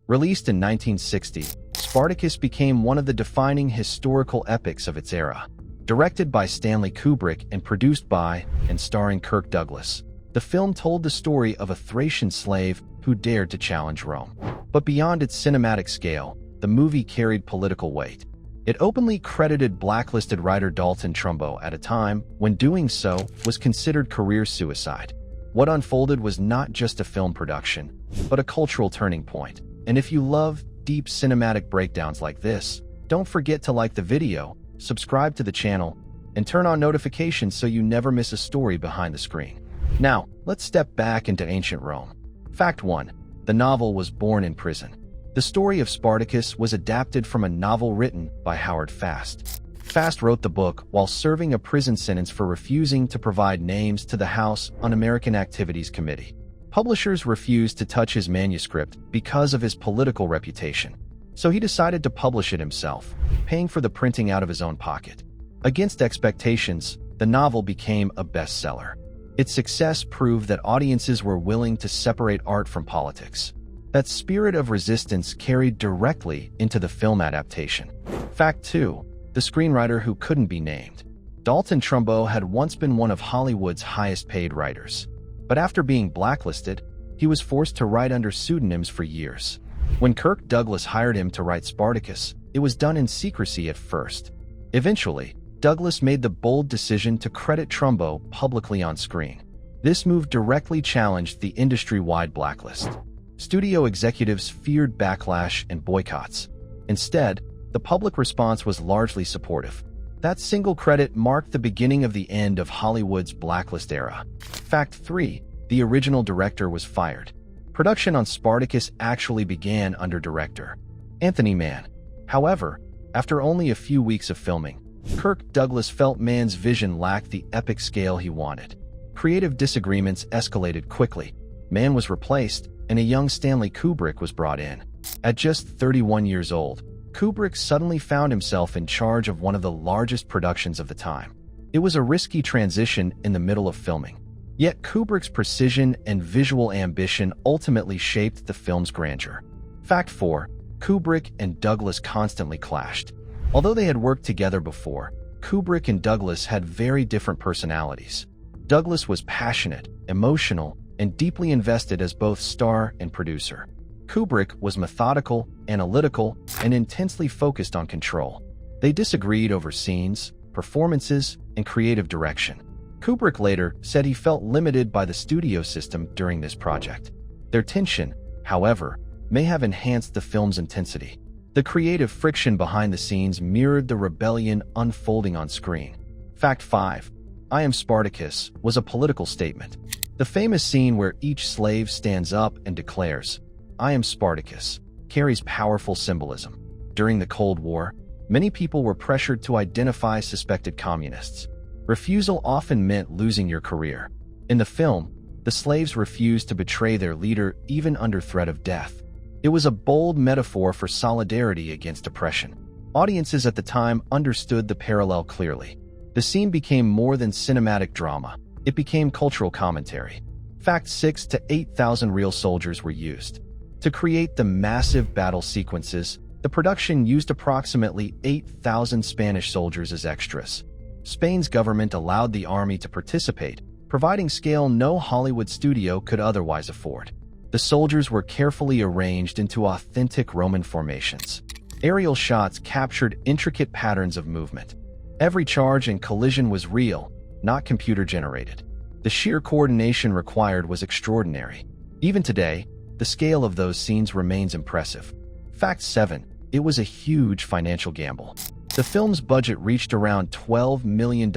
Released in 1960, Spartacus became one of the defining historical epics of its era. Directed by Stanley Kubrick and produced by and starring Kirk Douglas, the film told the story of a Thracian slave who dared to challenge Rome. But beyond its cinematic scale, the movie carried political weight. It openly credited blacklisted writer Dalton Trumbo at a time when doing so was considered career suicide. What unfolded was not just a film production, but a cultural turning point. And if you love deep cinematic breakdowns like this, don't forget to like the video, subscribe to the channel, and turn on notifications so you never miss a story behind the screen. Now, let's step back into ancient Rome. Fact 1. The novel was born in prison. The story of Spartacus was adapted from a novel written by Howard Fast. Fast wrote the book while serving a prison sentence for refusing to provide names to the House Un-American Activities Committee. Publishers refused to touch his manuscript because of his political reputation, so he decided to publish it himself, paying for the printing out of his own pocket. Against expectations, the novel became a bestseller. Its success proved that audiences were willing to separate art from politics. That spirit of resistance carried directly into the film adaptation. Fact 2. The screenwriter who couldn't be named. Dalton Trumbo had once been one of Hollywood's highest-paid writers. But after being blacklisted, he was forced to write under pseudonyms for years. When Kirk Douglas hired him to write Spartacus, it was done in secrecy at first. Eventually, Douglas made the bold decision to credit Trumbo publicly on screen. This move directly challenged the industry-wide blacklist. Studio executives feared backlash and boycotts. Instead, the public response was largely supportive. That single credit marked the beginning of the end of Hollywood's blacklist era. Fact 3. The original director was fired. Production on Spartacus actually began under director Anthony Mann. However, after only a few weeks of filming, Kirk Douglas felt Mann's vision lacked the epic scale he wanted. Creative disagreements escalated quickly. Mann was replaced, and a young Stanley Kubrick was brought in. At just 31 years old, Kubrick suddenly found himself in charge of one of the largest productions of the time. It was a risky transition in the middle of filming. Yet Kubrick's precision and visual ambition ultimately shaped the film's grandeur. Fact 4. Kubrick and Douglas constantly clashed. Although they had worked together before, Kubrick and Douglas had very different personalities. Douglas was passionate, emotional, and deeply invested as both star and producer. Kubrick was methodical, analytical, and intensely focused on control. They disagreed over scenes, performances, and creative direction. Kubrick later said he felt limited by the studio system during this project. Their tension, however, may have enhanced the film's intensity. The creative friction behind the scenes mirrored the rebellion unfolding on screen. Fact 5. I Am Spartacus was a political statement. The famous scene where each slave stands up and declares, "I am Spartacus," carries powerful symbolism. During the Cold War, many people were pressured to identify suspected communists. Refusal often meant losing your career. In the film, the slaves refused to betray their leader even under threat of death. It was a bold metaphor for solidarity against oppression. Audiences at the time understood the parallel clearly. The scene became more than cinematic drama. It became cultural commentary. Fact 6 to 8,000 real soldiers were used. To create the massive battle sequences, the production used approximately 8,000 Spanish soldiers as extras. Spain's government allowed the army to participate, providing scale no Hollywood studio could otherwise afford. The soldiers were carefully arranged into authentic Roman formations. Aerial shots captured intricate patterns of movement. Every charge and collision was real, not computer-generated. The sheer coordination required was extraordinary. Even today, the scale of those scenes remains impressive. Fact 7. It was a huge financial gamble. The film's budget reached around $12 million,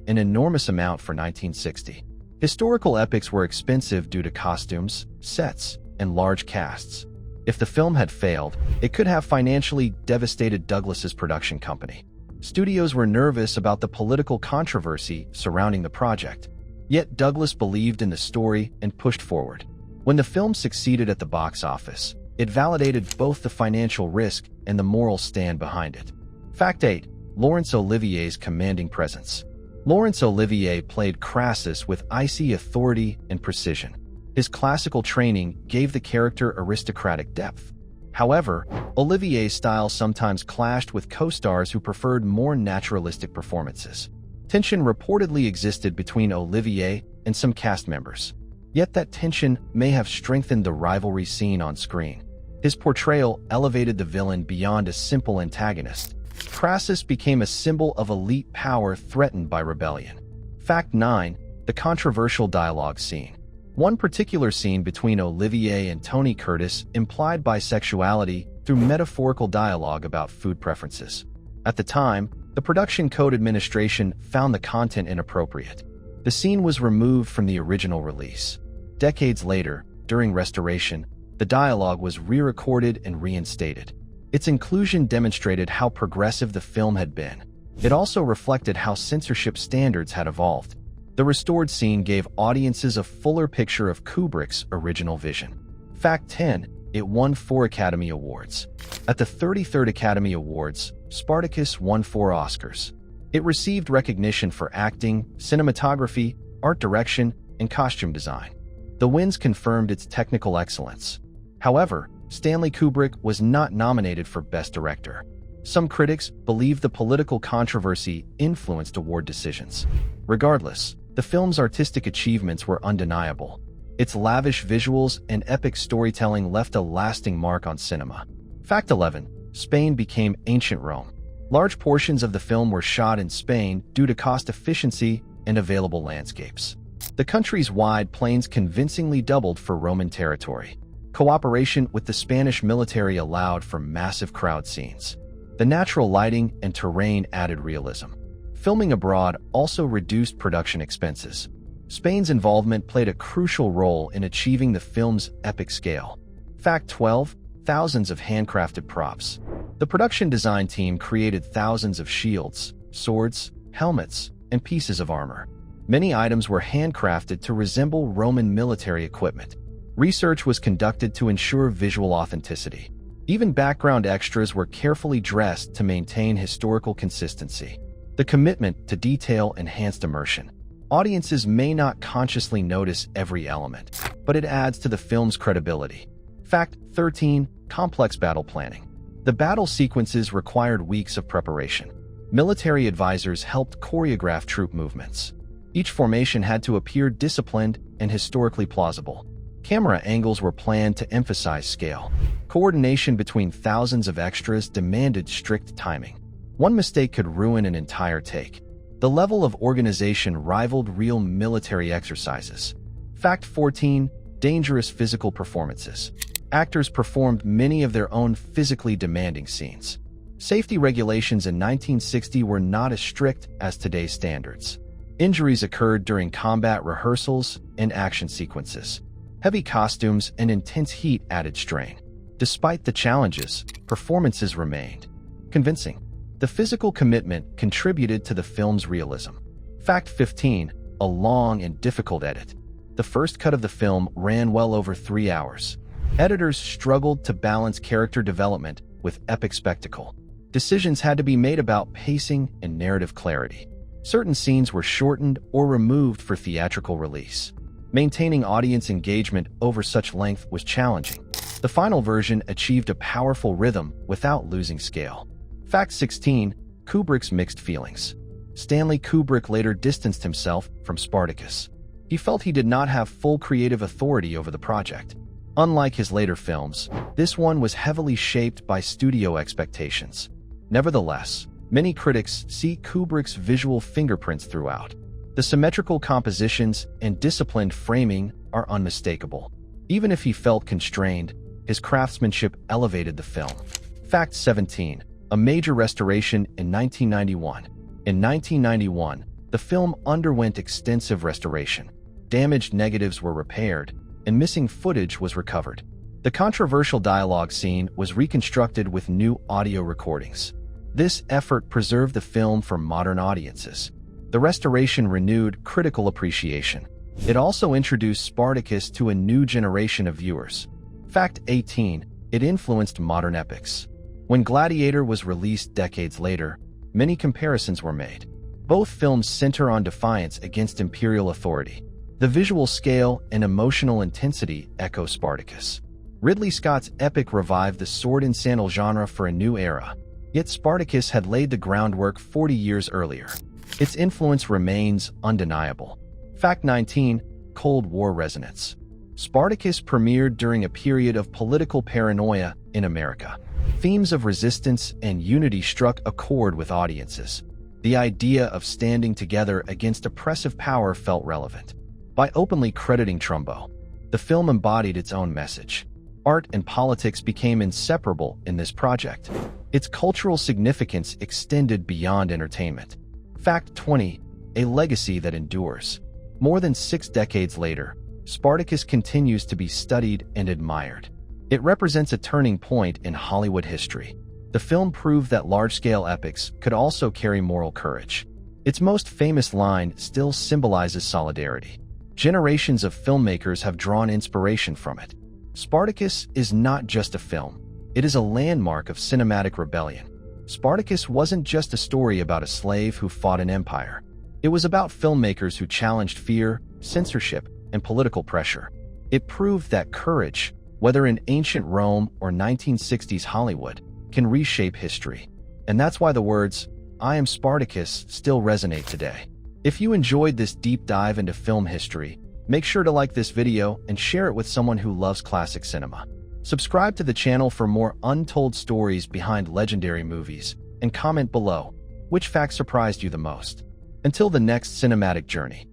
an enormous amount for 1960. Historical epics were expensive due to costumes, sets, and large casts. If the film had failed, it could have financially devastated Douglas's production company. Studios were nervous about the political controversy surrounding the project. Yet Douglas believed in the story and pushed forward. When the film succeeded at the box office, it validated both the financial risk and the moral stand behind it. Fact 8. Laurence Olivier's commanding presence. Laurence Olivier played Crassus with icy authority and precision. His classical training gave the character aristocratic depth. However, Olivier's style sometimes clashed with co-stars who preferred more naturalistic performances. Tension reportedly existed between Olivier and some cast members. Yet that tension may have strengthened the rivalry seen on screen. His portrayal elevated the villain beyond a simple antagonist. Crassus became a symbol of elite power threatened by rebellion. Fact 9. The controversial dialogue scene. One particular scene between Olivier and Tony Curtis implied bisexuality through metaphorical dialogue about food preferences. At the time, the Production Code Administration found the content inappropriate. The scene was removed from the original release. Decades later, during restoration, the dialogue was re-recorded and reinstated. Its inclusion demonstrated how progressive the film had been. It also reflected how censorship standards had evolved. The restored scene gave audiences a fuller picture of Kubrick's original vision. Fact 10. It won 4 Academy Awards. At the 33rd Academy Awards, Spartacus won 4 Oscars. It received recognition for acting, cinematography, art direction, and costume design. The wins confirmed its technical excellence. However, Stanley Kubrick was not nominated for Best Director. Some critics believe the political controversy influenced award decisions. Regardless, the film's artistic achievements were undeniable. Its lavish visuals and epic storytelling left a lasting mark on cinema. Fact 11. Spain became ancient Rome. Large portions of the film were shot in Spain due to cost efficiency and available landscapes. The country's wide plains convincingly doubled for Roman territory. Cooperation with the Spanish military allowed for massive crowd scenes. The natural lighting and terrain added realism. Filming abroad also reduced production expenses. Spain's involvement played a crucial role in achieving the film's epic scale. Fact 12. Thousands of handcrafted props. The production design team created thousands of shields, swords, helmets, and pieces of armor. Many items were handcrafted to resemble Roman military equipment. Research was conducted to ensure visual authenticity. Even background extras were carefully dressed to maintain historical consistency. The commitment to detail enhanced immersion. Audiences may not consciously notice every element, but it adds to the film's credibility. Fact 13. Complex battle planning. The battle sequences required weeks of preparation. Military advisors helped choreograph troop movements. Each formation had to appear disciplined and historically plausible. Camera angles were planned to emphasize scale. Coordination between thousands of extras demanded strict timing. One mistake could ruin an entire take. The level of organization rivaled real military exercises. Fact 14. Dangerous physical performances. Actors performed many of their own physically demanding scenes. Safety regulations in 1960 were not as strict as today's standards. Injuries occurred during combat rehearsals and action sequences. Heavy costumes and intense heat added strain. Despite the challenges, performances remained convincing. The physical commitment contributed to the film's realism. Fact 15. A long and difficult edit. The first cut of the film ran well over 3 hours. Editors struggled to balance character development with epic spectacle. Decisions had to be made about pacing and narrative clarity. Certain scenes were shortened or removed for theatrical release. Maintaining audience engagement over such length was challenging. The final version achieved a powerful rhythm without losing scale. Fact 16. Kubrick's mixed feelings. Stanley Kubrick later distanced himself from Spartacus. He felt he did not have full creative authority over the project. Unlike his later films, this one was heavily shaped by studio expectations. Nevertheless, many critics see Kubrick's visual fingerprints throughout. The symmetrical compositions and disciplined framing are unmistakable. Even if he felt constrained, his craftsmanship elevated the film. Fact 17. A major restoration in 1991. In 1991, the film underwent extensive restoration. Damaged negatives were repaired, and missing footage was recovered. The controversial dialogue scene was reconstructed with new audio recordings. This effort preserved the film for modern audiences. The restoration renewed critical appreciation. It also introduced Spartacus to a new generation of viewers. Fact 18. It influenced modern epics. When Gladiator was released decades later, many comparisons were made. Both films center on defiance against imperial authority. The visual scale and emotional intensity echo Spartacus. Ridley Scott's epic revived the sword and sandal genre for a new era, yet Spartacus had laid the groundwork 40 years earlier. Its influence remains undeniable. Fact 19. Cold War resonance. Spartacus premiered during a period of political paranoia in America. Themes of resistance and unity struck a chord with audiences. The idea of standing together against oppressive power felt relevant. By openly crediting Trumbo, the film embodied its own message. Art and politics became inseparable in this project. Its cultural significance extended beyond entertainment. Fact 20. A legacy that endures. More than 6 decades later, Spartacus continues to be studied and admired. It represents a turning point in Hollywood history. The film proved that large-scale epics could also carry moral courage. Its most famous line still symbolizes solidarity. Generations of filmmakers have drawn inspiration from it. Spartacus is not just a film. It is a landmark of cinematic rebellion. Spartacus wasn't just a story about a slave who fought an empire. It was about filmmakers who challenged fear, censorship, and political pressure. It proved that courage, whether in ancient Rome or 1960s Hollywood, can reshape history. And that's why the words, "I am Spartacus," still resonate today. If you enjoyed this deep dive into film history, make sure to like this video and share it with someone who loves classic cinema. Subscribe to the channel for more untold stories behind legendary movies, and comment below which fact surprised you the most. Until the next cinematic journey.